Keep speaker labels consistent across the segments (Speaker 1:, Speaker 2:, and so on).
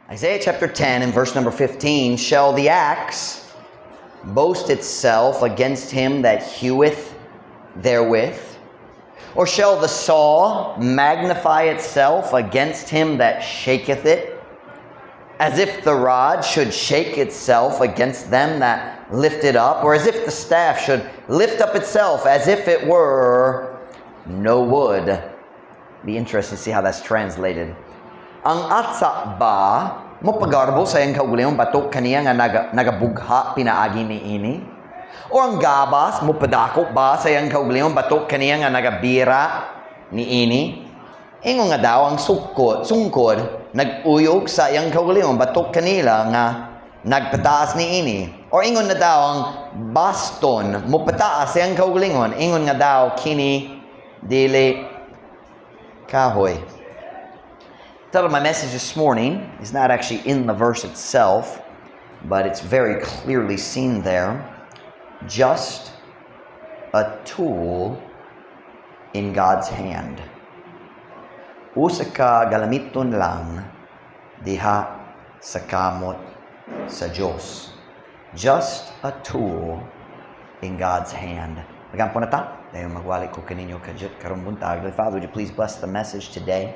Speaker 1: Isaiah chapter 10 and verse number 15, shall the axe boast itself against him that heweth therewith? Or shall the saw magnify itself against him that shaketh it? As if the rod should shake itself against them that lift it up, or as if the staff should lift up itself as if it were no wood. Be interesting to see how that's translated. Ang atsa ba mo pagarbo sa iyang kaugalingon batok kaniya nga nagabugha pinaagi ni ini? O ang gabas mo padako ba sa iyang kaugalingon batok kaniya nga nagabira ni ini? Ingon nga daw ang sungkod naguyog sa iyang kaugalingon batok kanila nga nagpataas ni ini. O ingon na daw ang baston mo pataas sa iyang kaugalingon, ingon nga daw kini dili kahoy. Title of my message this morning is not actually in the verse itself, but it's very clearly seen there. Just a tool in God's hand. Usa ka galamiton lang diha sa kamot sa Diyos. Just a tool in God's hand. Magampo na ta? Dahil magwalik ko kaninyo karong buntag. Father, would you please bless the message today?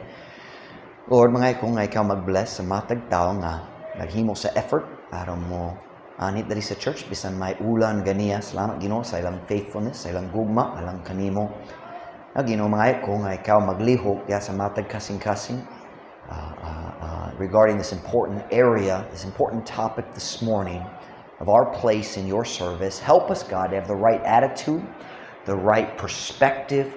Speaker 1: Lord, mga kung nga ikaw mag-bless sa matag tao nga naghimo sa effort para mo anit dali sa church bisan may ulan ganiya. Salamat Ginoo sa ilang faithfulness, sa ilang gugma, alang kanimo. Ginoo mga kung nga ikaw maglihok ya sa matag kasing-kasing regarding this important area, this important topic this morning of our place in your service. Help us, God, to have the right attitude, the right perspective.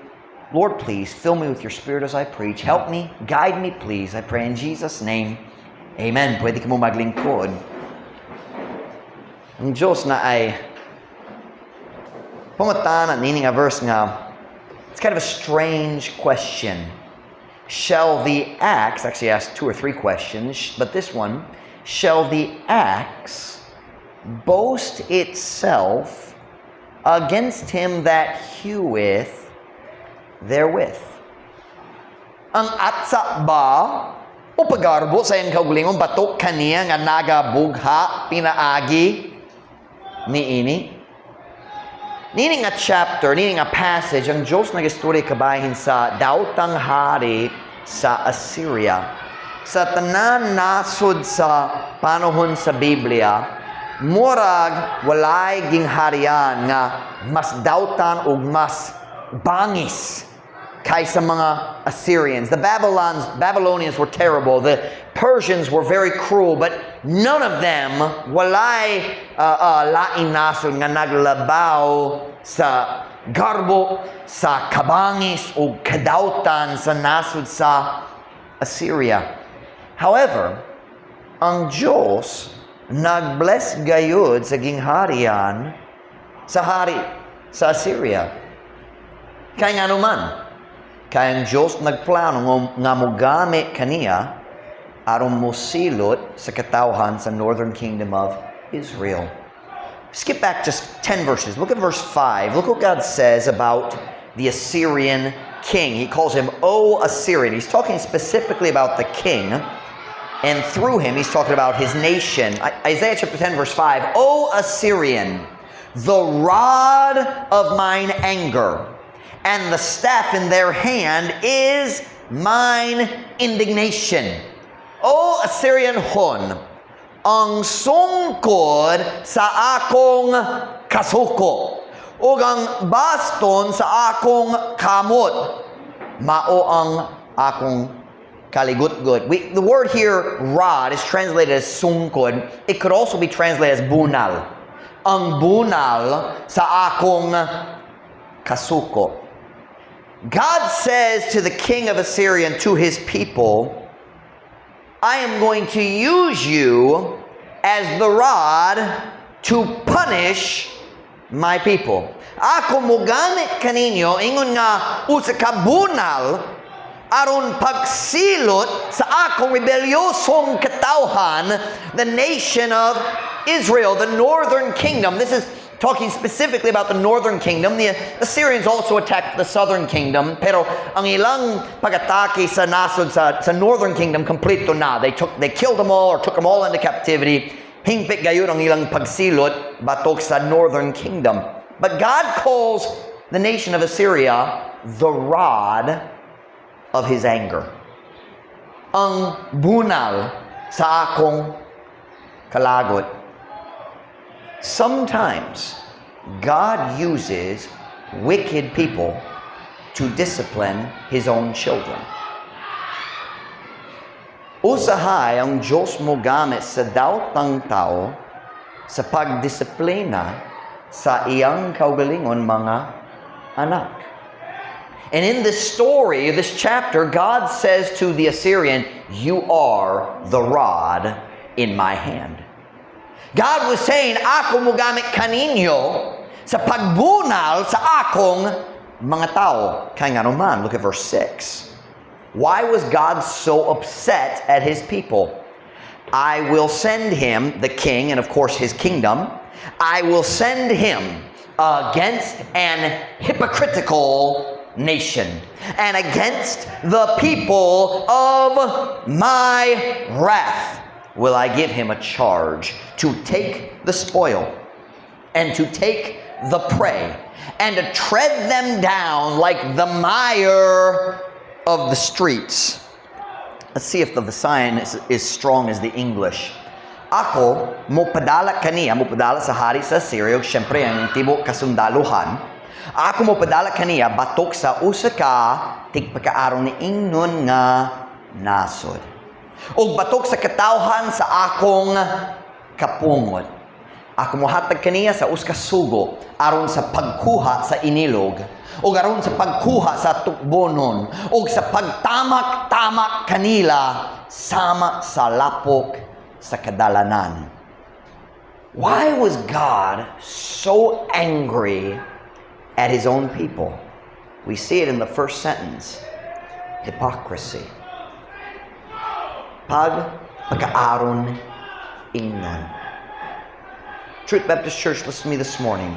Speaker 1: Lord, please fill me with your Spirit as I preach. Help me, guide me, please. I pray in Jesus' name. Amen. Pwede ka mo maglingkod. Ang Diyos na ay pumatan at nining a verse nga, it's kind of a strange question. Shall the axe, actually asked 2 or 3 questions, but this one, shall the axe boast itself against him that heweth therewith? Ang atsa ba o pagarbo sa iyang kaugalingon batok kaniya nga nagabugha pinaagi ni ini? Nining nga chapter, nining nga passage, ang Diyos nag-istorya kabahin sa daotang hari sa Assyria. Sa tanan nasod sa panahon sa Biblia, murag walay gingharian nga mas dautan ug mas bangis kaysa mga Assyrians. The Babylonians were terrible. The Persians were very cruel, but none of them walay lain nasod nga naglabaw sa garbo, sa kabangis o kadautan sa nasod sa Assyria. However, ang Diyos nag-bless gayud sa gingharian sa hari sa Assyria. Kaya nga naman, kaya ang Diyos nagplano nga mogamit kaniya aron mosilot sa katawhan sa northern kingdom of Israel. Skip back just 10 verses. Look at verse 5. Look what God says about the Assyrian king. He calls him, O Assyrian. He's talking specifically about the king. And through him, he's talking about his nation. Isaiah chapter 10, verse 5. O Assyrian, the rod of mine anger, and the staff in their hand is mine indignation. O Assyrian hon, ang sungkod sa akong kasuko, o ang baston sa akong kamot, mao ang akong kaligutgud. The word here, rod, is translated as sungkod. It could also be translated as bunal. Ang bunal sa akong kasuko. God says to the king of Assyria and to his people, I am going to use you as the rod to punish my people. Ako mogamit kaninyo ingon nga usa ka bunal aron pagsilot sa akong rebelyosong katawhan, the nation of Israel, the northern kingdom. This is talking specifically about the northern kingdom. The Assyrians also attacked the southern kingdom, pero ang ilang pag-atake sa nasod sa northern kingdom, kompleto na. They killed them all or took them all into captivity. Hingpit gayon ang ilang pagsilot batok sa northern kingdom. But God calls the nation of Assyria the rod of His anger. Ang bunal sa akong kalagot. Sometimes, God uses wicked people to discipline His own children. Usahay ang Diyos mo gamit sa daotang tao sa pagdisiplina sa iyang kaugalingon mga anak. And in this story, this chapter, God says to the Assyrian, "You are the rod in my hand." God was saying, ako mo gamit kaninyo sa pagbunal sa akong mga tao. Kaya nga naman, look at verse 6. Why was God so upset at His people? I will send him, the king, and of course his kingdom, I will send him against an hypocritical nation and against the people of my wrath will I give him a charge to take the spoil and to take the prey and to tread them down like the mire of the streets. Let's see if the sign is strong as the English. Ako, mupadala kaniya, mupadala sa hari sa Syria, siyempre ang tibo kasundaluhan. Ako mupadala kaniya, batok sa usa ka, tigpakaaraw ni ingnon nga nasod. O batok sa katawhan sa akong kapungot. Ako mohatag kaniya sa uska sugo aron sa pagkuha sa inilog o aron sa pagkuha sa tukbonon o sa pagtamak-tamak kanila sama sa lapok sa kadalanan. Why was God so angry at His own people? We see it in the first sentence. Hypocrisy. Pagkaaron ingnon. Truth Baptist Church, listen to me this morning.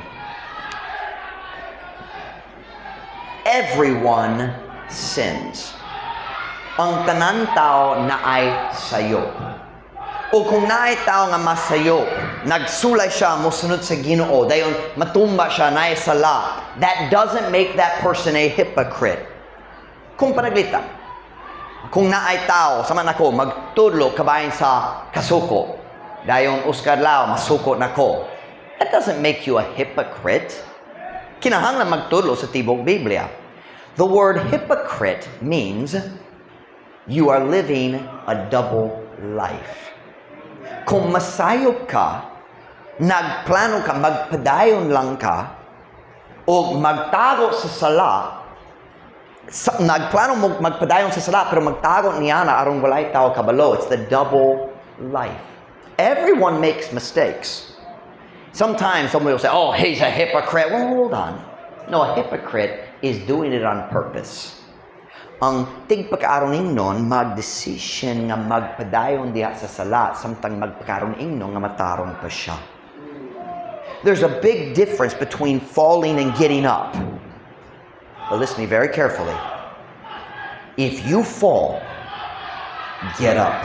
Speaker 1: Everyone sins. Ang tanan tao na ay sayo. O kung naay tao nga masayo, nagsulay siya mosunod sa Ginoo, dayon matumba siya naay sala, that doesn't make that person a hypocrite. Kung panaglitan, kung naay tao, sama nako, magtudlo kabayan sa kasuko, dayon uskadlaw masuko nako. That doesn't make you a hypocrite. Kinahanglan magtudlo sa tibok Biblia. The word hypocrite means you are living a double life. Kung masayop ka, nagplano ka, magpadayon lang ka, o magtago sa sala, nagplano mo magpadayon sa sala, pero magtago niya na arong walay tao kabalo. It's the double life. Everyone makes mistakes. Sometimes someone will say, oh, he's a hypocrite. Well, hold on. No, a hypocrite is doing it on purpose. Ang tigpagkaaron ingnon, magdesisyon nga magpadayon diha sa sala, samtang magpagkaaron ingnon nga matarong pa siya. There's a big difference between falling and getting up. But listen to me very carefully. If you fall, get up.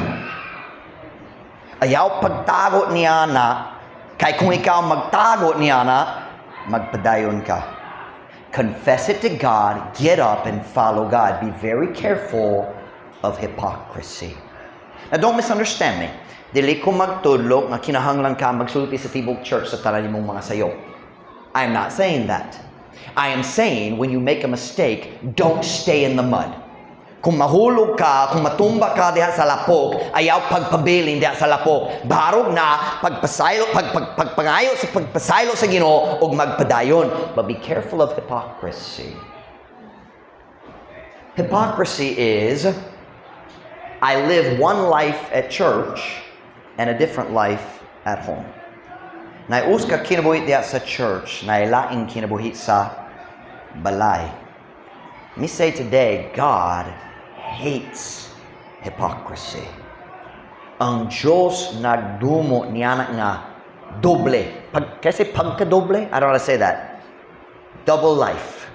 Speaker 1: Ayaw pagtago niya na, kay kung ikaw magtago niya na, magpadayon ka. Confess it to God, get up and follow God. Be very careful of hypocrisy. Now don't misunderstand me. Dili ko magtudlo nga kinahanglan ka magsulti sa tibok church sa tanan nimong mga sayo. I am not saying that. I am saying when you make a mistake, don't stay in the mud. Kung mahulog ka, kung matumba ka diha sa lapok, ayaw pagpabilin diha sa lapok. Barog na pagpangayo sa pagpasaylo sa Ginoo ug magpadayon. But be careful of hypocrisy. Hypocrisy is I live one life at church and a different life at home. Naius ka kinabuhi diha sa church, nailaing kinabuhi sa balay. Me say today, God hates hypocrisy. Ang Diyos nagdumo niya nga doble Kasi pagkadoble? I don't know how to say that. Double life.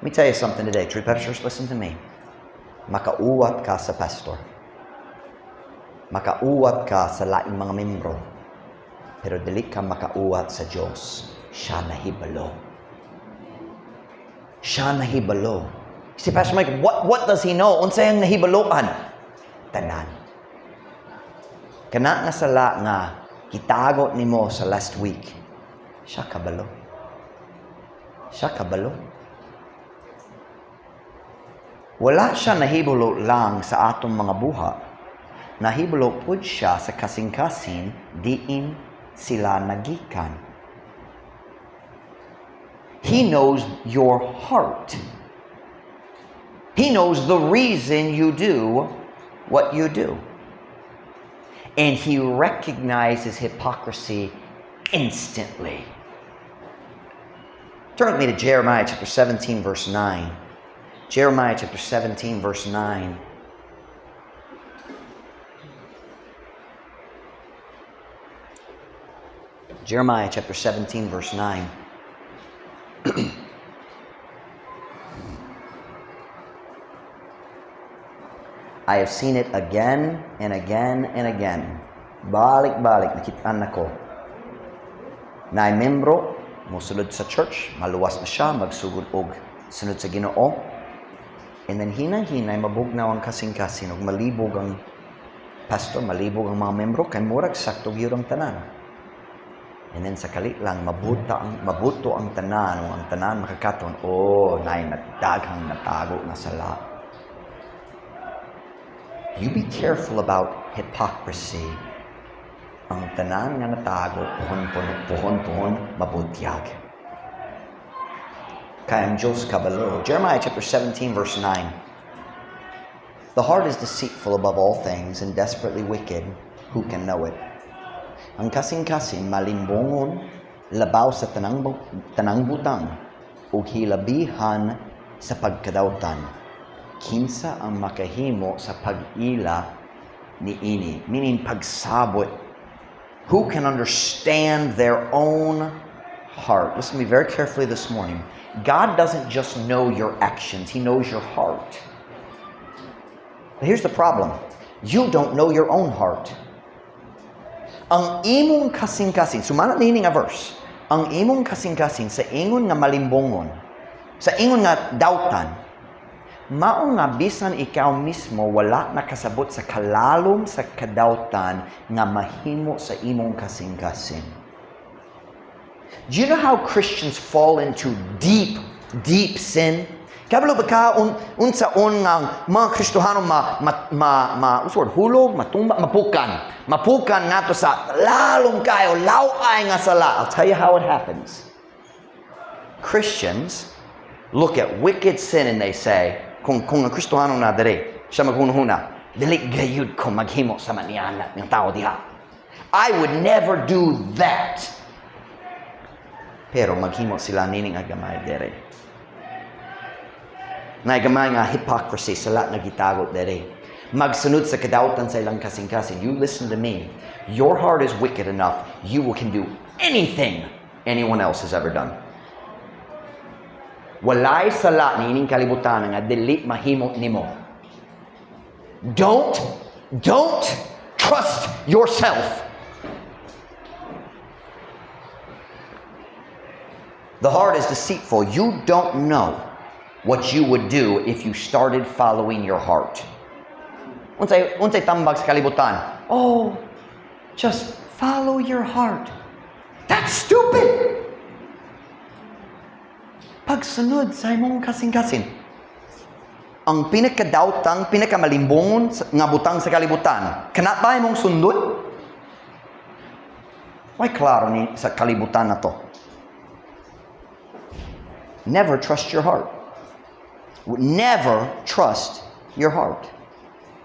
Speaker 1: Let me tell you something today. True Pastors, listen to me. Makauwat ka sa pastor. Makauwat ka sa laing mga membro. Pero dili ka makauwat sa Diyos. Siya nahibalo. Siya nahibalo. Si Pastor Mike, what does he know? Unsay ang nahibaloan? Tanan. Kana nga sala nga kitago nimo sa last week. Siya kabalo. Siya kabalo. Wala siya nahibalo lang sa atong mga buha. Nahibalo pud siya sa kasing-kasing diin sila nagikan. He knows your heart. He knows the reason you do what you do. And He recognizes hypocrisy instantly. Turn with me to Jeremiah chapter 17, verse 9. Jeremiah chapter 17, verse 9. Jeremiah chapter 17, verse 9. I have seen it again and again and again. Balik-balik, nakitaan ako. Na ay membro, musulod sa church, maluwas na siya, magsugod og sunod sa Ginoo. And then hinay-hinay, mabugnaw ang kasing-kasing, og malibog ang pastor, malibog ang mga membro, kay murag sakto gyud ang tanan. And then sa kalit lang, mabuto ang tanan, o ang tanan makakaton, naay nagdaghang natago na sala. You be careful about hypocrisy. Ang tanan nga natago, puhon, mabutyag. Kaya ang Diyos kabalo. Jeremiah chapter 17, verse 9. The heart is deceitful above all things and desperately wicked. Who can know it? Ang kasing-kasing malimbongon, labaw sa tanang butang, ug hilabihan sa pagkadautan. Kinsa ang makahimo sa pag-ila ni ini, meaning pagsabot. Who can understand their own heart? Listen to me very carefully this morning. God doesn't just know your actions, He knows your heart. But here's the problem. You don't know your own heart. Ang imong kasing-kasing, sumala nining a verse, ang imong kasing-kasing sa ingon nga malimbongon, sa ingon nga dautan, mao nga bisan ikaw mismo wala nakasabot sa kalalom sa kadautan nga mahimo sa imong kasing-kasing. Do you know how Christians fall into deep sin? Kabalo ba ka unsaon nga mga Kristohano hulog, matumba, mapukan nato sa lalong kayo laway nga sala. I'll tell you how it happens. Christians look at wicked sin and they say, kung ang Kristohano na dere, siya maghunahuna, dili gayud ko maghimo sa maniana ng tao diha. I would never do that. Pero maghimo sila nining agamay dere. Naigamay nga hypocrisy sala nga gitago dere. Magsunod sa kadautan sa ilang kasing-kasing. You listen to me. Your heart is wicked enough. You can do anything anyone else has ever done. Walay sala nining kalibutan nga dili mahimo nimo. Don't trust yourself. The heart is deceitful. You don't know what you would do if you started following your heart. Unsay tambag sa kalibutan? Just follow your heart. That's stupid. Pagsunod sa imong kasing-kasing. Ang pinakadautang, pinakamalimbongon nga butang sa kalibutan, kana ba imong sundot? Why klaro ni sa kalibutan na to? Never trust your heart. Never trust your heart.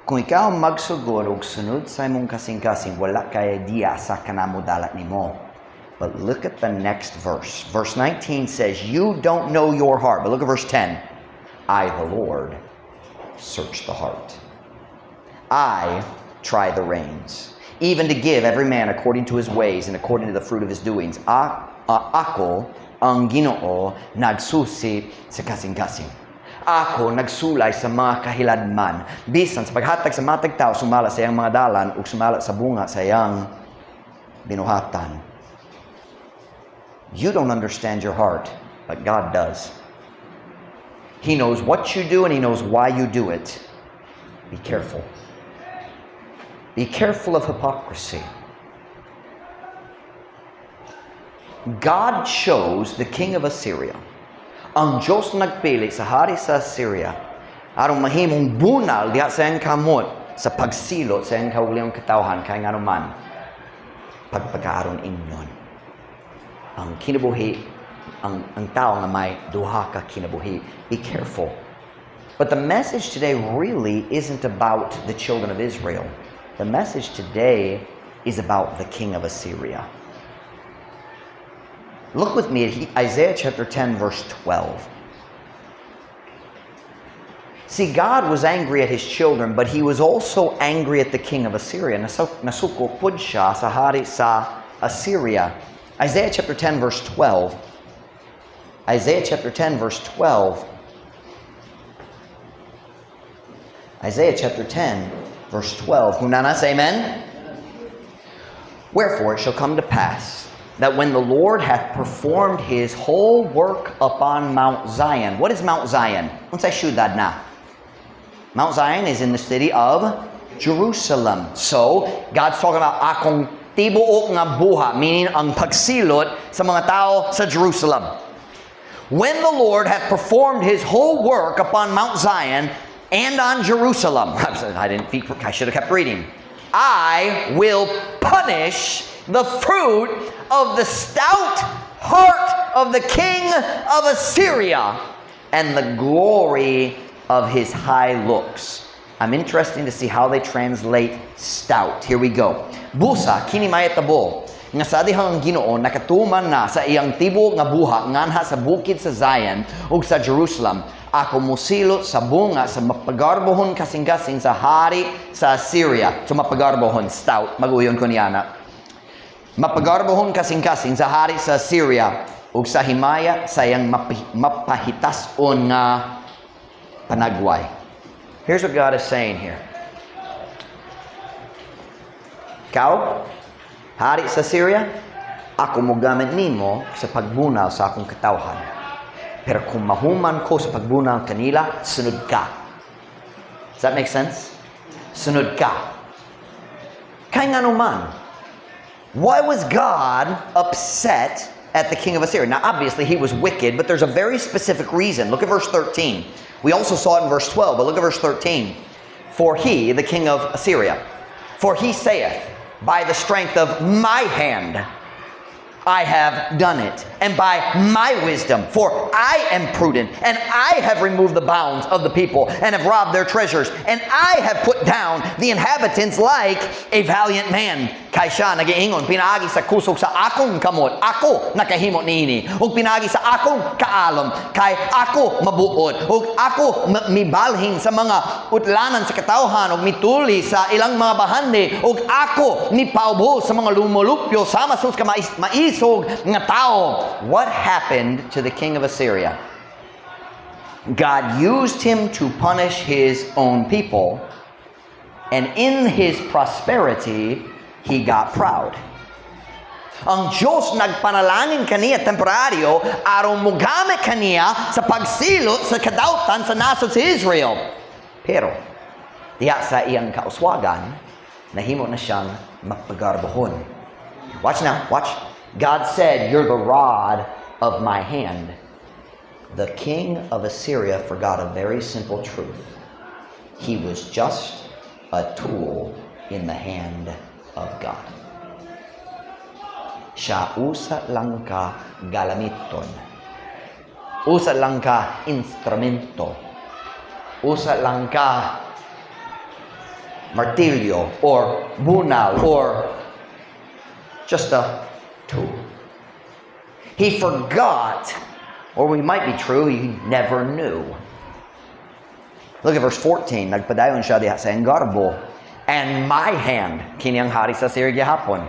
Speaker 1: Kung ikaw magsugod og sunod sa imong kasing-kasing, wala kay idea sa kanamo dalat nimo. But look at the next verse. Verse 19 says, you don't know your heart. But look at verse 10. I, the Lord, search the heart. I try the reins, even to give every man according to his ways and according to the fruit of his doings. Ako ang Ginoo nagsusi sa kasing-kasing. Ako nagsulay sa mga kahiladman, bisan sa paghatag sa matag tao sumala sa iyang mga dalan ug sumala sa bunga sa iyang binuhatan. You don't understand your heart, but God does. He knows what you do and He knows why you do it. Be careful. Be careful of hypocrisy. God chose the king of Assyria. Ang Diyos nagpili sa hari sa Assyria aron mahimong bunal diha sa iyang kamot sa pagsilot sa iyang kaugalingong katawhan kay nganuman pagpagaaron inyon. Ang kinabuhi, ang tao nga may duha ka kinabuhi. Be careful. But the message today really isn't about the children of Israel. The message today is about the king of Assyria. Look with me at Isaiah chapter 10, verse 12. See, God was angry at His children, but He was also angry at the king of Assyria. Nasukupod siya sa hari sa Assyria. Isaiah chapter 10, verse 12. Isaiah chapter 10, verse 12. Isaiah chapter 10, verse 12. Hunana, say amen? Wherefore it shall come to pass that when the Lord hath performed His whole work upon Mount Zion. What is Mount Zion? Unsay syudad na? Mount Zion is in the city of Jerusalem. So, God's talking about akong tibuok nga buha, meaning ang pagsilot sa mga tao sa Jerusalem. When the Lord hath performed His whole work upon Mount Zion and on Jerusalem. I should have kept reading. I will punish the fruit of the stout heart of the king of Assyria and the glory of his high looks. I'm interested to see how they translate stout. Here we go. Busa, kini mayatabo, nga sa dihang Ginoo nakatuman na sa iyang tibo nga buha nganha sa bukid sa Zion ug sa Jerusalem. Ako musilot sa bunga sa mapagarbohon kasing-kasing sa hari sa Assyria. So mapagarbohon, stout, maguyon ko niyana. Mapagarbohon kasing-kasing sa hari sa Assyria ug sa himaya sa iyang mapahitason nga panagway. Here's what God is saying here. Ikaw, hari sa Assyria, ako mo gamit nimo sa pagbunaw sa akong katawhan. Pero kung mahuman ko sa pagbunaw kanila, sunod ka. Does that make sense? Sunod ka. Kaya nga naman, why was God upset at the king of Assyria? Now, obviously, he was wicked, but there's a very specific reason. Look at verse 13. We also saw it in verse 12, but look at verse 13. For he, the king of Assyria, for he saith, by the strength of my hand, I have done it, and by my wisdom, for I am prudent, and I have removed the bounds of the people, and have robbed their treasures, and I have put down the inhabitants like a valiant man. Kay siya nagiingon, pinaagi sa kusog sa akong kamot, ako nakahimo niini, ug pinaagi sa akong kaalom, kay ako mabuod, ug ako mibalhin sa mga utlanan sa katawhan, ug mituli sa ilang mga bahandi, ug ako nipaubos sa mga lumulupyo sama sus ka maisog nga tao. What happened to the king of Assyria? God used him to punish his own people, and in his prosperity, he got proud. Ang Diyos nagpanalangin kaniya temporaryo aron mogamit kaniya sa pagsilot sa kadautan sa nasod sa Israel. Pero diya sa iyang kauswagan, nahimo na siyang mapagarbohon. Watch now, watch. God said, "You're the rod of my hand." The king of Assyria forgot a very simple truth. He was just a tool in the hand of God. Siya usa lang ka galamiton. Usa lang ka instrumento. Usa lang ka martilyo or bunal or just a tool. He forgot, or we might be true, he never knew. Look at verse 14. Nagpadayon siya diha sa enggarbo And my hand, kini ang hari sa Syria gihapon,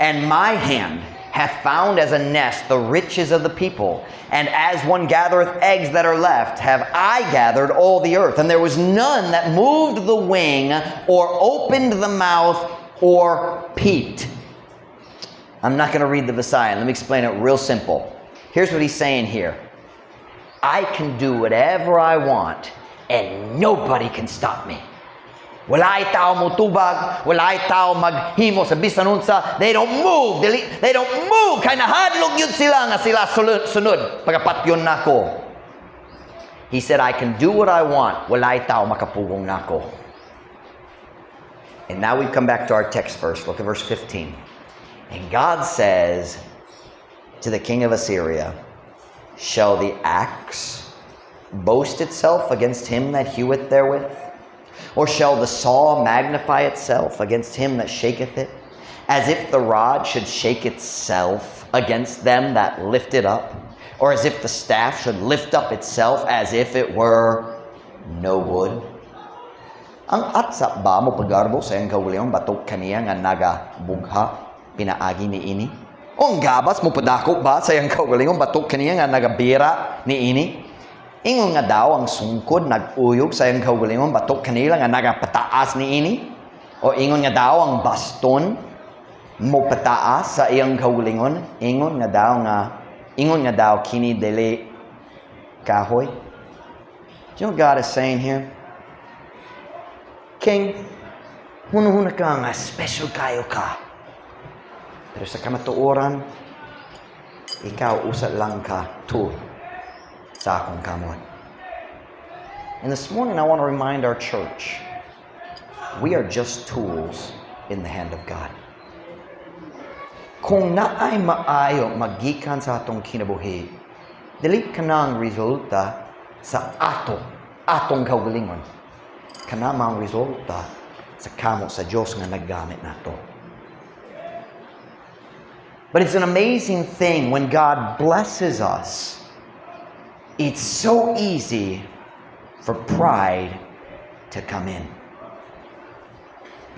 Speaker 1: and my hand hath found as a nest the riches of the people, and as one gathereth eggs that are left, have I gathered all the earth. And there was none that moved the wing, or opened the mouth, or peeped. I'm not going to read the Visayan. Let me explain it real simple. Here's what he's saying here. I can do whatever I want, and nobody can stop me. Walay tao mo tubag, walay tao maghimo sa bisan unsa. They don't move. They don't move. Kaya nahadlog yun sila nga sila sunod. Pagapatyon nako. He said, I can do what I want. Walay tao makapugong nako. And now we come back to our text verse. Look at verse 15. And God says to the king of Assyria, shall the axe boast itself against him that heweth therewith? Or shall the saw magnify itself against him that shaketh it? As if the rod should shake itself against them that lift it up? Or as if the staff should lift up itself as if it were no wood? Ang atsa ba mo pagarbo sa iyang kauliang batok kaniya nga nagabugha pinaagi ni ini? O ang gabas mo padako ba sa iyang kauliang batok kaniya nga nagabira ni ini? Ingon nga daw ang sungkod nag-uyog sa iyang kaugalingon batok kanila nga nagapataas ni ini? O ingon nga daw ang baston mo pataas sa iyang kaugalingon? Ingon nga daw kini dili kahoy? Do you know what God is saying here? King, huna ka nga special kayo ka. Pero sa kamatuoran, ikaw usat lang ka tool sa akong kamot. And this morning I want to remind our church, we are just tools in the hand of God. Kung naay maayo magikan sa atong kinabuhi, dili ka na ang resulta sa atong kaugalingon. Kana ang resulta sa kamo sa Diyos nga naggamit nato. But it's an amazing thing when God blesses us. It's so easy for pride to come in.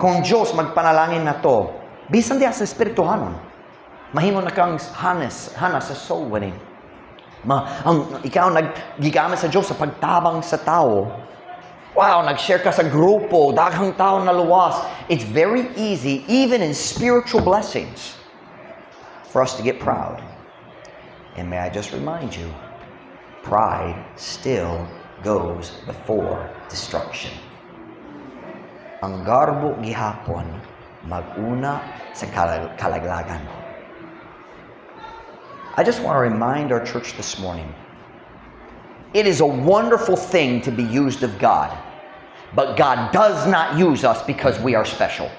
Speaker 1: Kung Diyos magpanalangin na to, bisan diya sa espirituhanon, mahimo na kang hanas sa soul winning. Ikaw naggigamit sa Diyos sa pagtabang sa tao. Wow, nag-share ka sa grupo, daghang tao na luwas. It's very easy, even in spiritual blessings, for us to get proud. And may I just remind you, pride still goes before destruction. Ang garbo gihapon maguna sa kalaglagan. I just want to remind our church this morning, it is a wonderful thing to be used of God, but God does not use us because we are special.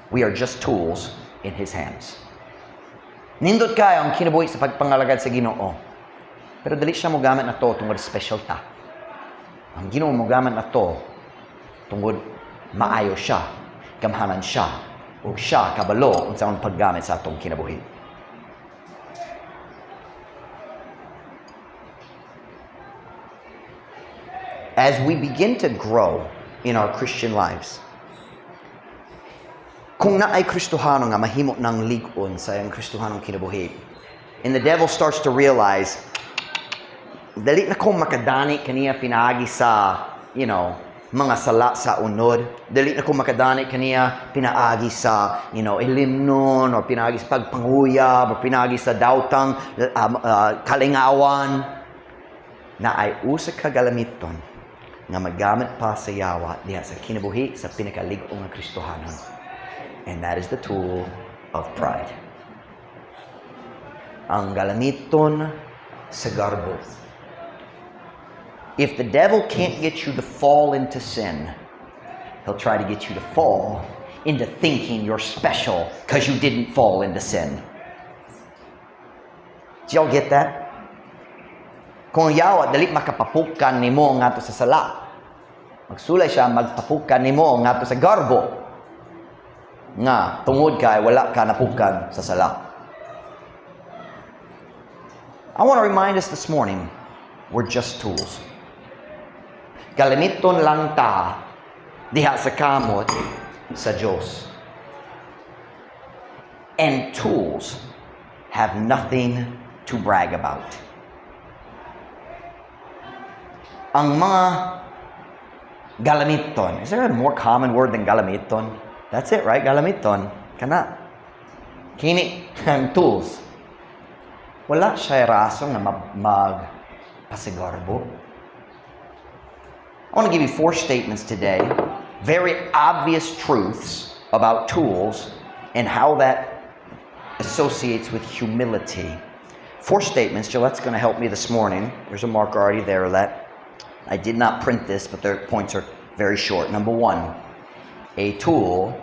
Speaker 1: We are just tools in His hands. Nindot kayo ang kinabuhi sa pagpangalagad sa Ginoo. Pero dali siya mo gamit na to tungod special ta. Ang Ginoo mo gamit na to tungod maayo siya, gamhanan siya, o siya kabalo unsa ang paggamit sa atong kinabuhi. As we begin to grow in our Christian lives, kung naay Kristohano nga mahimo ng ligon sa iyang Kristohanong kinabuhi, and the devil starts to realize, dali na kong makadani kaniya pinaagi sa, mga sala sa unod. Dali na kong makadani kaniya pinaagi sa, ilimnon, or pinaagi sa pagpanguyab, or pinaagi sa dautang kalingawan, na ay usa ka galamiton nga magamit pa sa yawa diha sa kinabuhi sa pinakalig-o nga Kristohanon. And that is the tool of pride. Ang galamiton sa garbo. If the devil can't get you to fall into sin, he'll try to get you to fall into thinking you're special because you didn't fall into sin. Did y'all get that? Kung yawa, dali makapapukan nimo nga to sa sala. Magsulay siya, magpapukan nimo nga to sa garbo. Nga, tungod kay wala ka napukan sa sala. I want to remind us this morning, we're just tools. Galamiton lang ta diha sa kamot sa Diyos. And tools have nothing to brag about. Ang mga galamiton. Is there a more common word than galamiton? That's it, right? Galamiton. Kana. Kini ang tools. Wala siya rason na magpasigarbo. I want to give you 4 statements today. Very obvious truths about tools and how that associates with humility. 4 statements. Gillette's going to help me this morning. There's a marker already there, Let. I did not print this, but their points are very short. Number 1, a tool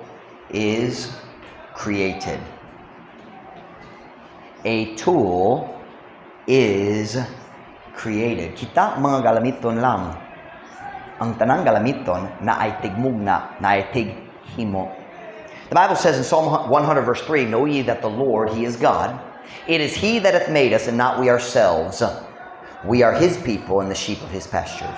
Speaker 1: is created. A tool is created. Kita mga galamiton lang. Ang tanang galamiton na ay tigmugna, na ay tighimo. The Bible says in Psalm 100 verse 3, Know ye that the Lord, He is God. It is He that hath made us, and not we ourselves. We are His people and the sheep of His pastures.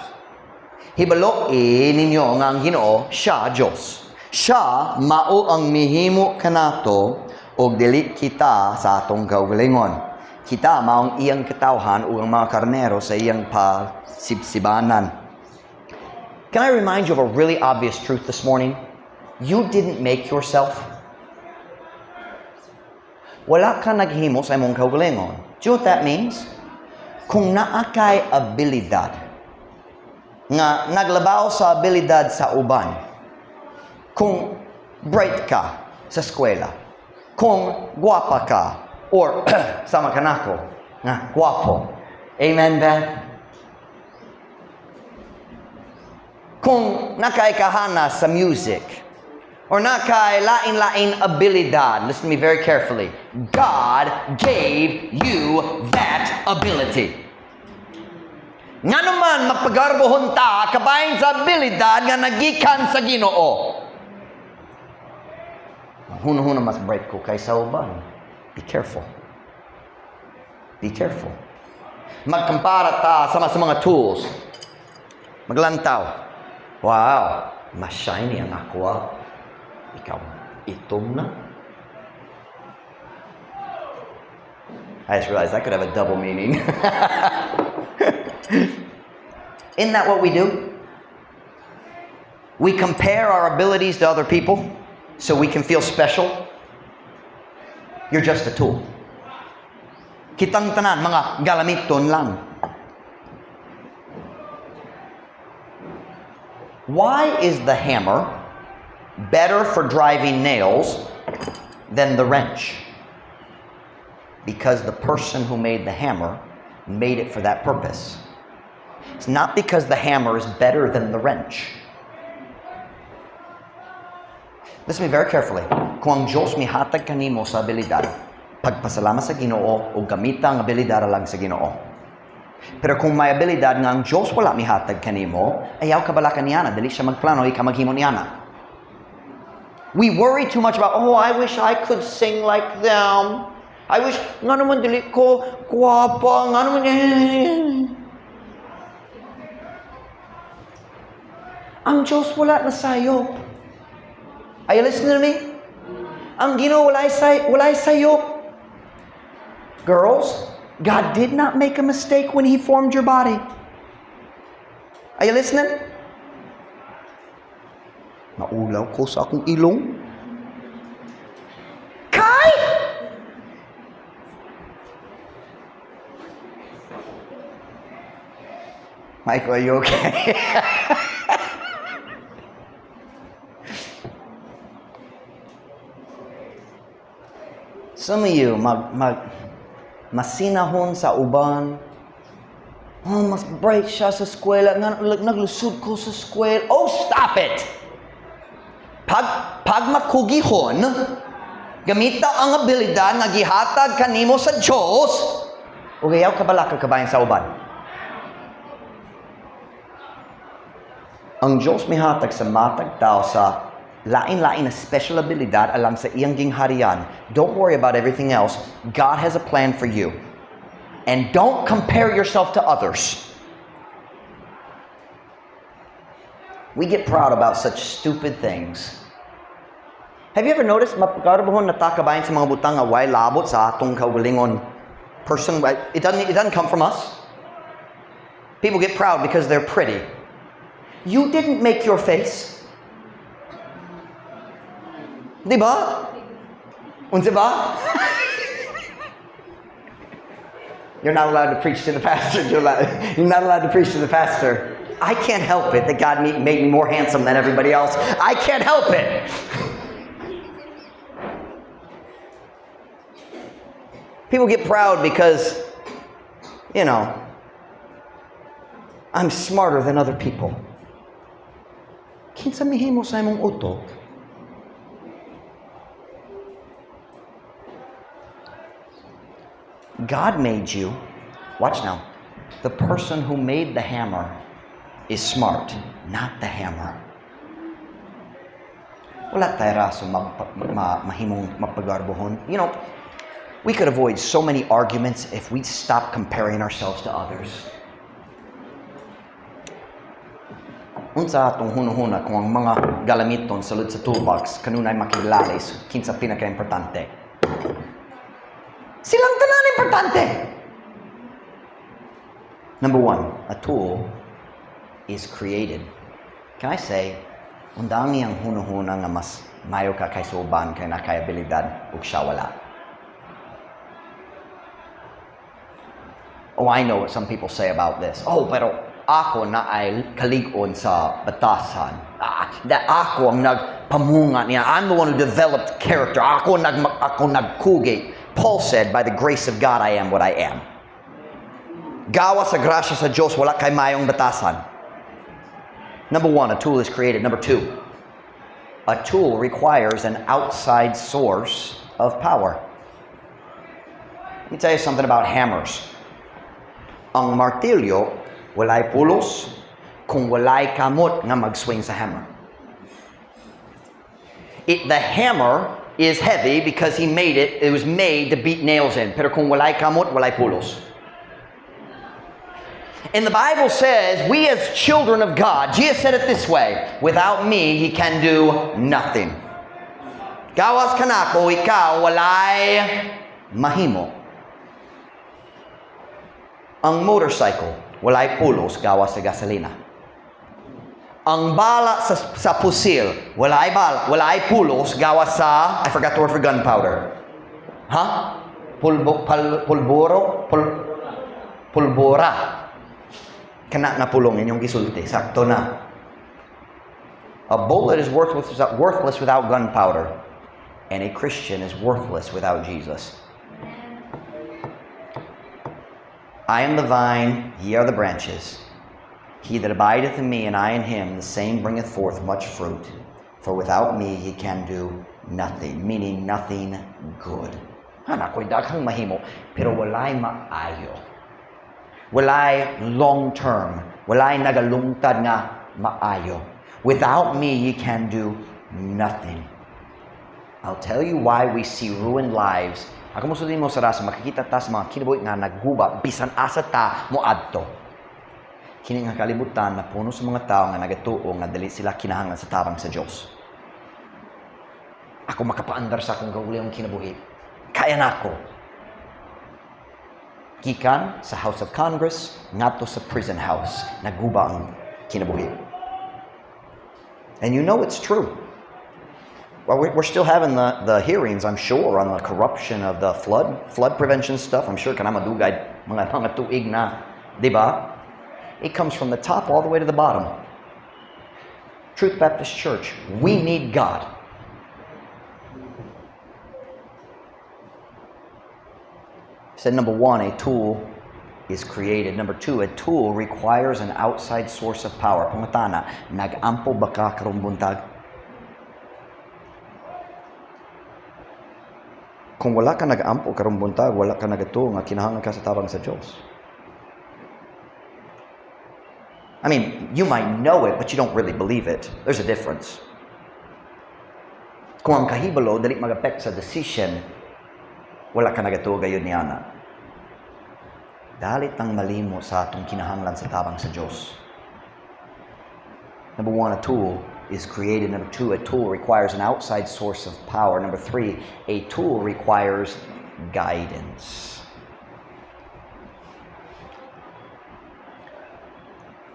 Speaker 1: Hibaloin ninyo nga ang Ginoo, siya Diyos. Siya mao ang mihimo kanato og dili kita sa atong kaugalingon. Kita maong iyang katawhan ug ang mga karnero sa iyang pagsibsibanan. Can I remind you of a really obvious truth this morning? You didn't make yourself. Wala ka naghimo sa imong kaugalingon. Do you know what that means? Kung naa kay abilidad nga naglabaw sa abilidad sa uban, kung bright ka sa eskwela, kung guwapa ka, or sama ka nako nga guwapo, amen ba? Kung nakay kahana sa music, or nakay lain-lain abilidad, listen to me very carefully. God gave you that ability. Nga naman magpagarbohon ta kabahin sa abilidad nga nagikan sa Ginoo. Huno-huno mas bright ko kaysa uban. Be careful. Be careful. Magkampara ta sa mga tools. Maglantaw. Wow, mas shiny ang aqua. Ikaw, itom na. I just realized that could have a double meaning. Isn't that what we do? We compare our abilities to other people so we can feel special. You're just a tool. Kitang tanan, mga galamiton lang. Why is the hammer better for driving nails than the wrench? Because the person who made the hammer made it for that purpose. It's not because the hammer is better than the wrench. Listen to me very carefully. Kung ang Diyos mihatag kanimo sa abilidad, pagpasalamat sa Ginoo o gamita ang abilidad lang sa Ginoo. Pero kung may abilidad nga ang Diyos wala mihatag kanimo, ayaw ka bala kaniyana, dili siya magplano, ikaw maghimo niyana. We worry too much about, oh, I wish I could sing like them. I wish, nga naman dili ko, guwapa, nga naman, ang Diyos wala na sayop. Are you listening to me? Ang Ginoo walay sayop. Girls, God did not make a mistake when He formed your body. Are you listening? Naulaw ko sa akong ilong. Kai! Michael, are you okay? Some of you, masinahon sa uban. Oh, mas bright siya sa eskwela. Naglusod ko sa eskwela. Oh, stop it! Pag makugihon, gamita ang abilidad nga gihatag kanimo sa Diyos, o gayaw ka bala kabayan sa uban. Ang Diyos mihatag sa matag tao sa lain-lain na special abilidad alang sa iyang gingharian. Don't worry about everything else. God has a plan for you. And don't compare yourself to others. We get proud about such stupid things. Have you ever noticed, mapagarbahon natakabayan sa mga butang nga way labot sa atong kaugalingon person? It doesn't come from us. People get proud because they're pretty. You didn't make your face. Diba? Unsa ba? You're not allowed to preach to the pastor. You're not allowed to preach to the pastor. I can't help it that God made me more handsome than everybody else. I can't help it. People get proud because, I'm smarter than other people. Kinsa mihimo sa imong utok? God made you. Watch now. The person who made the hammer is smart, not the hammer. Wala tayo raso mahimong mapagarbohon. We could avoid so many arguments if we stop comparing ourselves to others. Unsa atong hunahuna kung ang mga galamiton salud sa toolbox kanunay makilalis kinsa pinaka-importante? Silang tanan importante. Number one, a tool is created. Can I say, undangi ang hunahuna nga mas mayo ka kay suban kay nakay abilidad ug siya wala. Oh, I know what some people say about this. Oh, pero ako na ay kalig-on sa batasan. Ako ang nagpamunga niya. I'm the one who developed character. Ako nagkugay. Paul said, by the grace of God, I am what I am. Gawa sa grasya sa Diyos, wala kay mayong batasan. Number one, a tool is created. Number two, a tool requires an outside source of power. Let me tell you something about hammers. Ang martilyo, walay pulos, kung walay kamot nga mag-swing sa hammer. The hammer is heavy because it was made to beat nails in. Pero kung walay kamot, walay pulos. And the Bible says, we as children of God, Jesus said it this way, without me, He can do nothing. Gawas kanako, ikaw, walay mahimo. Ang motorcycle, walay pulos, gawas sa gasolina. Ang bala sa pusil, walay pulos, gawas sa, I forgot the word for gunpowder. Pulbora. Kana na pulong inyong gisulti, sakto na. A bullet is worthless without gunpowder, and a Christian is worthless without Jesus. I am the vine, ye are the branches. He that abideth in me, and I in him, the same bringeth forth much fruit. For without me ye can do nothing, meaning nothing good. Ako'y daghang mahimo, pero walay maayo. Walay long term. Walay nagalungtad nga maayo. Without me ye can do nothing. I'll tell you why we see ruined lives. Ako mo mo sa rasa, makikita ta sa mga kinabuhi nga nagguba, bisan asa ta mo adto. Kini nga kalibutan na puno sa mga tao nga nagatuo nga dali sila kinahanglan sa tabang sa Dios. Ako makapaandar sa akong gawulihang kinabuhi. Kaya na ako. Gikan sa House of Congress, ngadto sa prison house, nagguba ang kinabuhi. And you know it's true. Well, we're still having the hearings, I'm sure, on the corruption of the flood prevention stuff. I'm sure kana madugay mga tuig na, di ba? It comes from the top all the way to the bottom. Truth Baptist Church, we need God. Said number one, a tool is created. Number two, a tool requires an outside source of power. Pangatana, nag-ampo ba ka karong buntag? Kung wala ka nag-ampo karong buntag, wala ka nagatuo nga kinahanglan ka sa tabang sa Diyos. I mean, you might know it, but you don't really believe it. There's a difference. Kung ang kahibalo, dali mag-affect sa decision, wala ka nagatuo gayon ni Ana. Dalit ang malimo sa atong kinahanglan sa tabang sa Diyos. Number one, a tool is created. Number two, a tool requires an outside source of power. Number three, a tool requires guidance.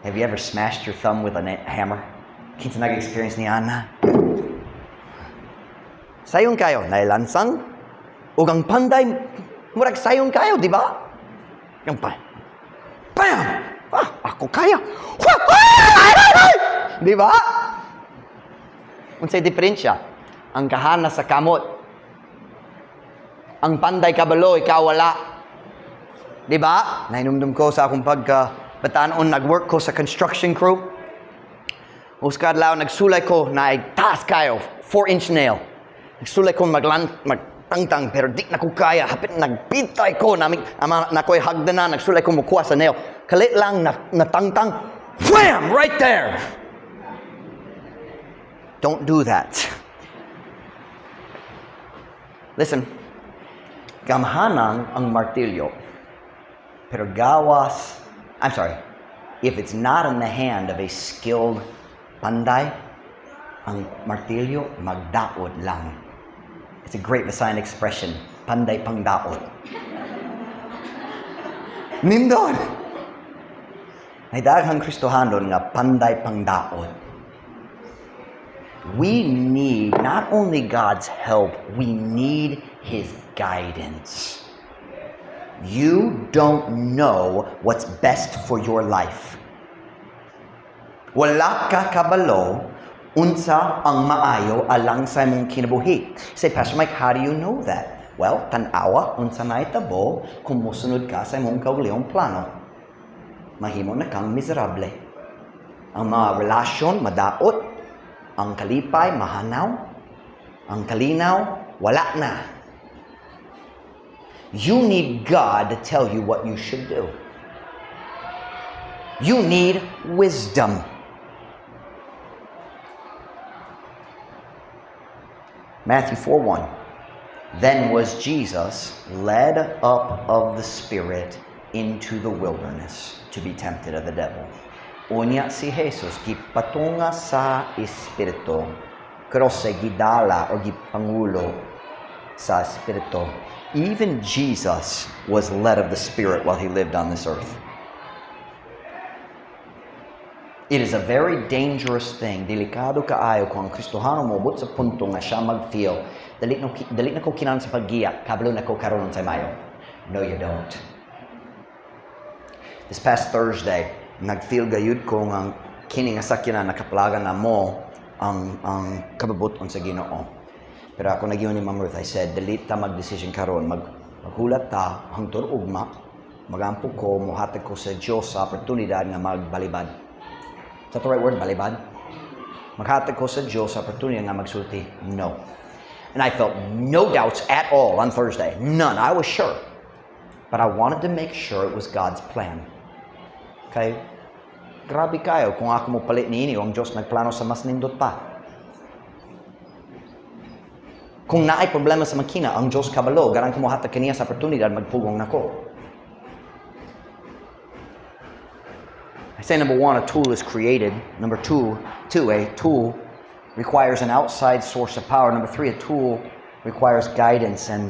Speaker 1: Have you ever smashed your thumb with a hammer? Kinsa nag-experience ni Ana? Sayon kayo, nailansang. Ug ang panday, murag sayon kayo, di ba? Yung bam! Ako kaya. Di ba? Unsay diferensya? Ang kahana sa kamot. Ang panday kabalo, ikaw wala. Di ba? Nainumdum ko sa akong batanon, nag-work ko sa construction crew. Uskad lao, nagsulay ko na taas kayo, 4-inch nail. Nagsulay ko magtangtang, pero di na ko kaya. Hapit nagpitay ko, na ko'y hagdan na, nagsulay ko mukuha sa nail. Kalit lang natangtang, wham! Right there! Don't do that. Listen, gamhanang ang martilyo, pero if it's not in the hand of a skilled panday, ang martilyo magdaot lang. It's a great Visayan expression, panday pangdaot. Nindot! May daghang Kristohanon nga panday pangdaot. We need not only God's help, we need His guidance. You don't know what's best for your life. Wala ka kabalo unsa ang maayo alang sa imong kinabuhi. Say, Pastor Mike, how do you know that? Well, tanawa unsa naitabo kung musunod ka sa imong kaugalingong plano. Mahimo na kang miserable. Ang mga relasyon madaot, ang kalipay mahanaw, ang kalinaw wala na. You need God to tell you what you should do. You need wisdom. Matthew 4:1. Then was Jesus led up of the Spirit into the wilderness to be tempted of the devil. Unya si Jesus gipatunga sa Espiritu, krose gidala o gipangulo sa Espiritu. Even Jesus was led of the Spirit while He lived on this earth. It is a very dangerous thing. Delikado kaayo kung ang Kristohano mobot sa punto nga siya mag-feel, dali na ko kinan sa paggiya, kabalo na ko karon sa mayo. No, you don't. This past Thursday, nag-feel gayud ko nga kini nga sakyanan nakaplagan na mo ang kababuton sa Ginoo. Pero ako nagyon ni Ma'am Ruth, I said, dali ta mag-decision karon, maghulat ta hangtod ugma, magampo ko, muhatag ko sa Dios sa oportunidad nga magbalibad. Is that the right word, balibad? Maghatag ko sa Diyos sa opportunity nga magsulti, no. And I felt no doubts at all on Thursday. None. I was sure. But I wanted to make sure it was God's plan. Okay? Grabe kayo kung ako mo palit niini ang Diyos nagplano sa mas nindot pa. Kung naay problema sa makina, ang Diyos kabalo, garang kumuhatag kaniya sa oportunidad, magpugong nako. I say number one, a tool is created. Number two, a tool requires an outside source of power. Number three, a tool requires guidance. And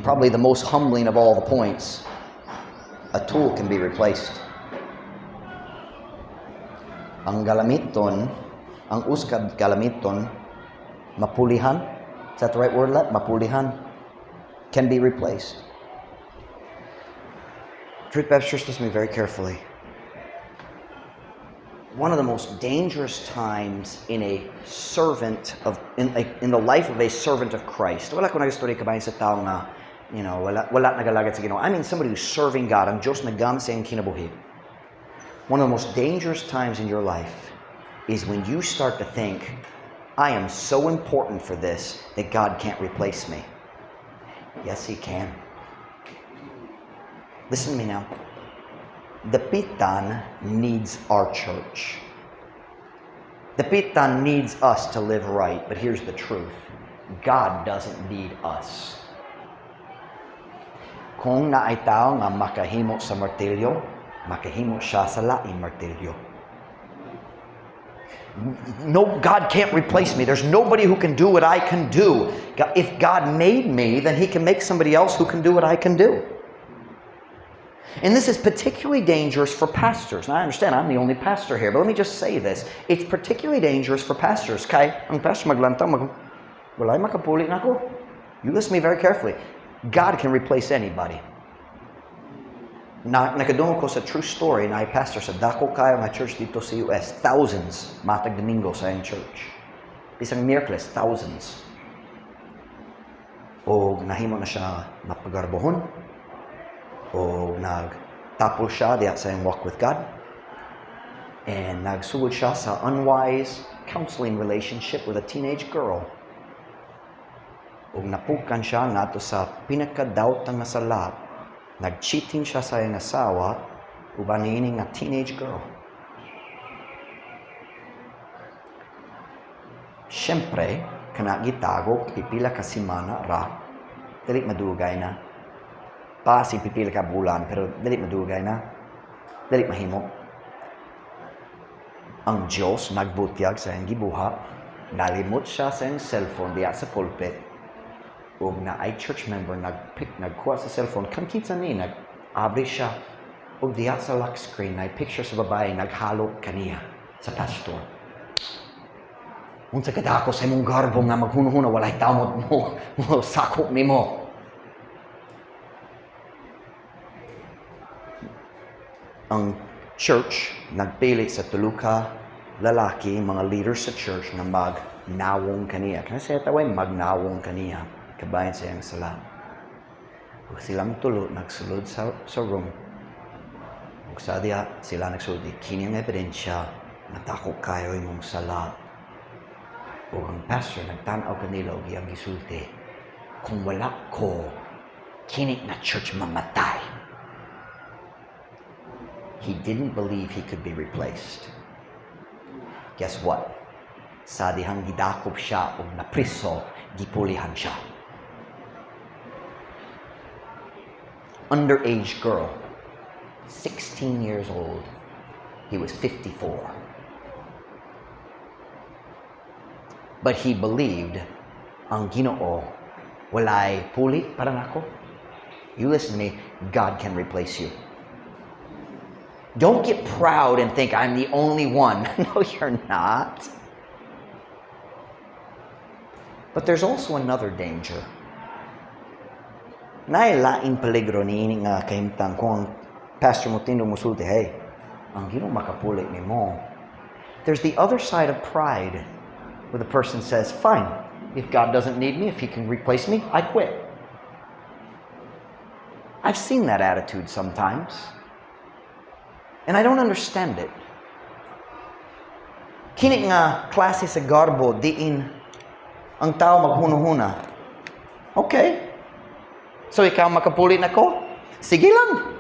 Speaker 1: probably the most humbling of all the points, a tool can be replaced. Ang galamiton, ang uskad galamiton, mapulihan. Is that the right word, Let? Mapulihan. Can be replaced. Truth Baptist Church, listen to me very carefully. One of the most dangerous times in a servant of in the life of a servant of Christ. Wala ko nagistorya kabayan sa tao nga, wala nagalagad sa Ginoo. I mean somebody who's serving God, ang Diyos naggamit sa iyang kinabuhi. One of the most dangerous times in your life is when you start to think, I am so important for this that God can't replace me. Yes, He can. Listen to me now. The Pitan needs our church. The Pitan needs us to live right, but here's the truth. God doesn't need us. Kung naay tao nga makahimo sa martilyo, makahimo siya sa laing martilyo. No, God can't replace me. There's nobody who can do what I can do. If God made me, then He can make somebody else who can do what I can do. And this is particularly dangerous for pastors. Now, I understand I'm the only pastor here, but let me just say this. It's particularly dangerous for pastors. Kay, ang pastor maglantang, walay makapuli na ako. You listen to me very carefully. God can replace anybody. Nakadungog ko sa true story na ay pastor sa dako kayo nga church dito sa US. Thousands matag Domingo sa yung church. Isang Miyerkules, thousands. O nahimo na siya mapagarbohon. O nagtapos siya diya sa yung walk with God. And nagsugod siya sa unwise counseling relationship with a teenage girl. O napukan siya nato sa pinakadautang nga sala. Nag-cheating siya sa iyang asawa uban niini nga teenage girl. Siyempre, kana gitago pipila ka semana ra. Dili madugay na. Pasi pipila ka bulan pero dili madugay na. Dili mahimo. Ang Diyos nagbutyag sa iyang gibuhat. Nalimot siya sa iyang cellphone diya sa pulpit. O na ay church member nagkuha sa cellphone, kan kita ni nag-abri siya. O diya sa lock screen, na picture sa babae, naghalo kaniya sa pastor. Unsa kadako sa imong garbo nga maghuno-huno, walay tamod mo, sakop ni mo. Ang church, nagpili sa tuluka lalaki, mga leaders sa church na magnawong kaniya. Kasi taway magnawong kaniya. Kabayan sa iyang sala. Ug silang tulo nagsulod sa room. Ug sa diya sila nagsulod kini ang ebidensya natako kayo imong sala. Ug ang pastor nagtan-aw kanila og iyang gisulti. Kung wala ko kini na church mamatay. He didn't believe he could be replaced. Guess what? Sa dihang gidakop siya og napriso, gipulihan siya. Underage girl, 16 years old. He was 54. But he believed, ang Ginoo, walay puli para nako. You listen to me, God can replace you. Don't get proud and think I'm the only one. No, you're not. But there's also another danger. Nailaing peligro niini nga kahimtang kung pastor mo tindo musulti, hey, ang Ginoo makapuli nimo. There's the other side of pride, where the person says, fine, if God doesn't need me, if He can replace me, I quit. I've seen that attitude sometimes, and I don't understand it. Kini nga klase sa garbo diin ang tao maghuno-huna. Okay. So ikaw makapuli na ko? Sige lang.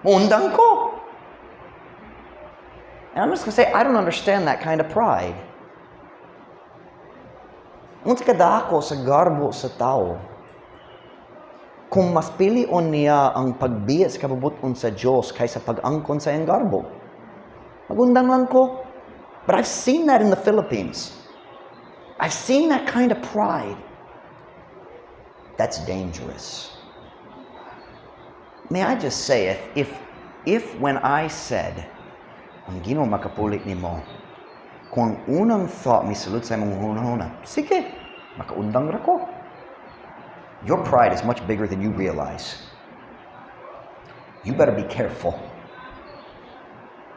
Speaker 1: Muundang ko. And I'm just going to say, I don't understand that kind of pride. Unsa kada ako sa garbo sa tao. Kung mas pilion niya ang pagbiya sa kabubuton sa Diyos kaysa pag-angkon sa iyang garbo. Magundang lang ko. But I've seen that in the Philippines. I've seen that kind of pride. That's dangerous. May I just say, if when I said, ang Ginoo makapulit nimo, kung unang thought mi sulod sa imong hunahuna, sige, makaundang ra ko. Your pride is much bigger than you realize. You better be careful.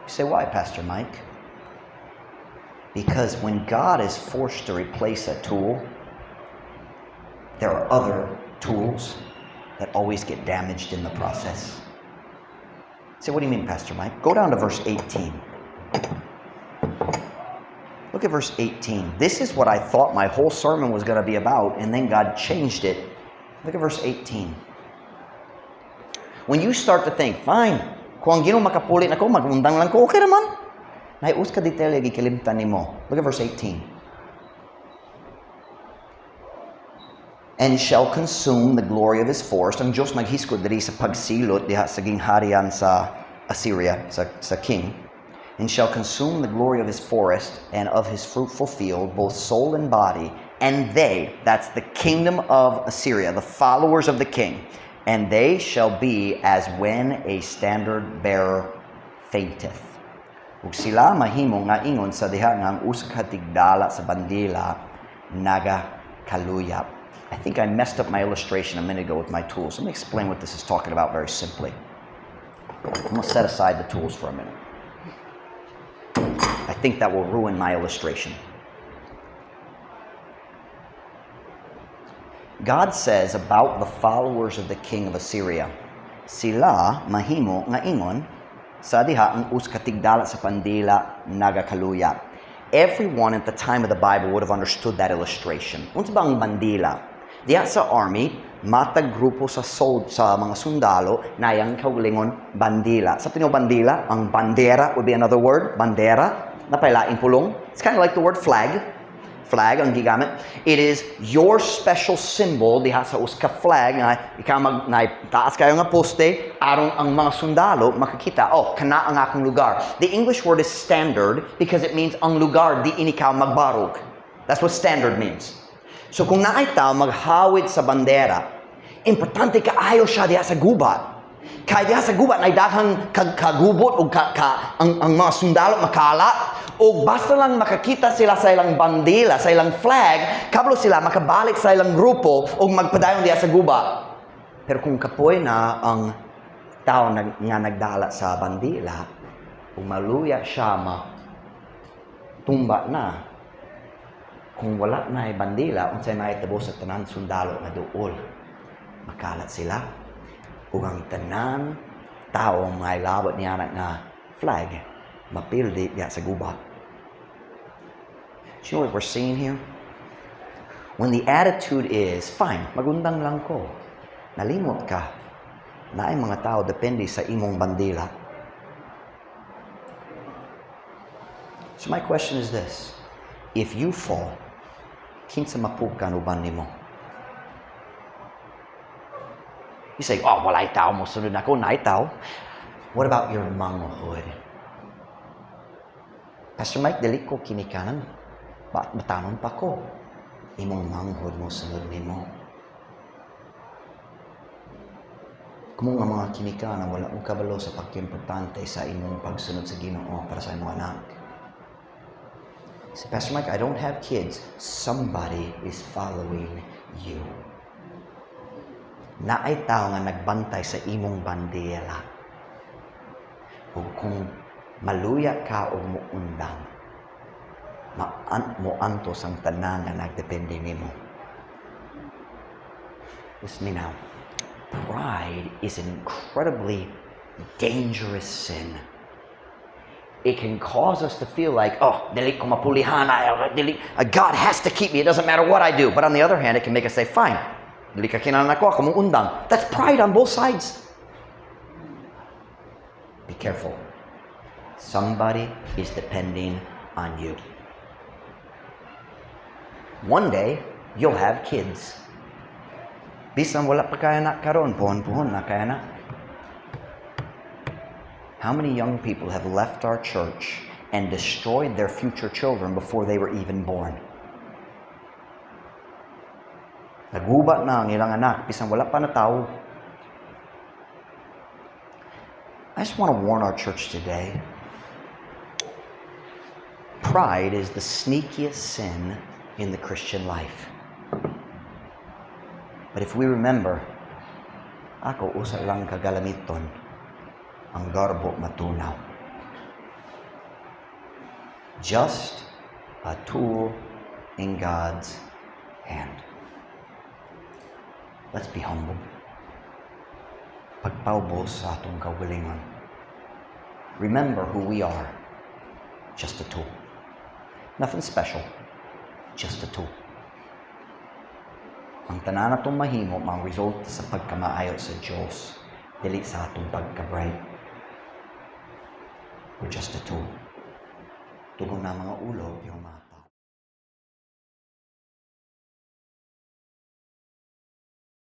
Speaker 1: You say, why, Pastor Mike? Because when God is forced to replace a tool, there are other tools that always get damaged in the process. Say, what do you mean, Pastor Mike? Go down to verse 18. Look at verse 18. This is what I thought my whole sermon was going to be about, and then God changed it. Look at verse 18. When you start to think, fine, kung ang Ginoo makapulit ako, magundang lang ko, okay naman. Naius ka detail yung ikilimtan nimo. Look at verse 18. And shall consume the glory of his forest. Ang Diyos naghiskod diri sa pagsilot diha sa gingharian sa Assyria, sa king. and shall consume the glory of his forest and of his fruitful field, both soul and body. And they, that's the kingdom of Assyria, the followers of the king, and they shall be as when a standard bearer fainteth. Ug sila mahimo nga ingon sa diha nga ang usa ka tigdala sa bandila naga kaluyap. I think I messed up my illustration a minute ago with my tools. Let me explain what this is talking about very simply. I'm going to set aside the tools for a minute. I think that will ruin my illustration. God says about the followers of the king of Assyria, sila mahimo nga ingon sa diha ang us katigdala sa pandila nagakaluyap. Everyone at the time of the Bible would have understood that illustration. Unsa ba ang bandila? Diha sa army, matag grupo sa mga sundalo na yang kaulingon bandila. Sa tinyo bandila, ang bandera would be another word, bandera, na pailaing pulong. It's kind of like the word flag. Flag ang gigamit. It is your special symbol diha sa uska flag nga ikaw taas kayo nga poste aron ang mga sundalo makakita, oh, kana ang akong lugar. The English word is standard because it means ang lugar di ikaw magbarog. That's what standard means. So kung naay tao maghawid sa bandera, importante kaayo siya diha sa gubat. Kaya diha sa gubat na daghang kagubot o ang mga sundalo makala o basta lang makakita sila sa ilang bandila, sa ilang flag, kablo sila makabalik sa ilang grupo o magpadayon diha sa gubat. Pero kung kapoy na ang tao nga nagdala sa bandila, kung maluya siya tumba na, kung wala na ay bandila, unsay mahitabo sa tanan sundalo nga duol, makalat sila. Ug ang tanan tao may labot niya nga flag mapildi diya sa gubat. Do you know what we're seeing here? When the attitude is, fine, magundang lang ko. Nalimot ka. Na ay mga tao depende sa imong bandila. So my question is this. If you fall, kinsa mapukan uban nimo? You say, oh, walay tao mo sunod ako, naay tao. What about your manhood? Pastor Mike, dili ko kinikanan. Batanon pa ko. Imong manhood mo sunod nimo. Kung nga mga kinikanan, wala mong kabalo sa pagkiimportante sa imong pagsunod sa Ginoo para sa imong anak. Say, Pastor Mike, I don't have kids. Somebody is following you. Naay tao nga nagbantay sa imong bandera. Ug kung maluya ka o muundang, moantos ang tanan nga nagdepende nimo. Listen me now. Pride is an incredibly dangerous sin. It can cause us to feel like, oh, dili ko mapulihan, God has to keep me, it doesn't matter what I do. But on the other hand, it can make us say, fine, dili ka kinanan ako mong undang. That's pride on both sides. Be careful. Somebody is depending on you. One day, you'll have kids. Bisan wala pa kaya na karon, puhon na kaya na. How many young people have left our church and destroyed their future children before they were even born? Nagubat na ang ilang anak, bisan wala pa na tao. I just want to warn our church today. Pride is the sneakiest sin in the Christian life. But if we remember, ako usa lang kagalamiton, ang garbo matunaw. Just a tool in God's hand. Let's be humble. Pagpaubos sa atong kaugalingon. Remember who we are. Just a tool. Nothing special. Just a tool. Ang tanan atong mahimo ang result sa pagkamaayo sa Dios, dili sa atong pagka-bright. We're just a tool. Tugon na mga ulo yung mga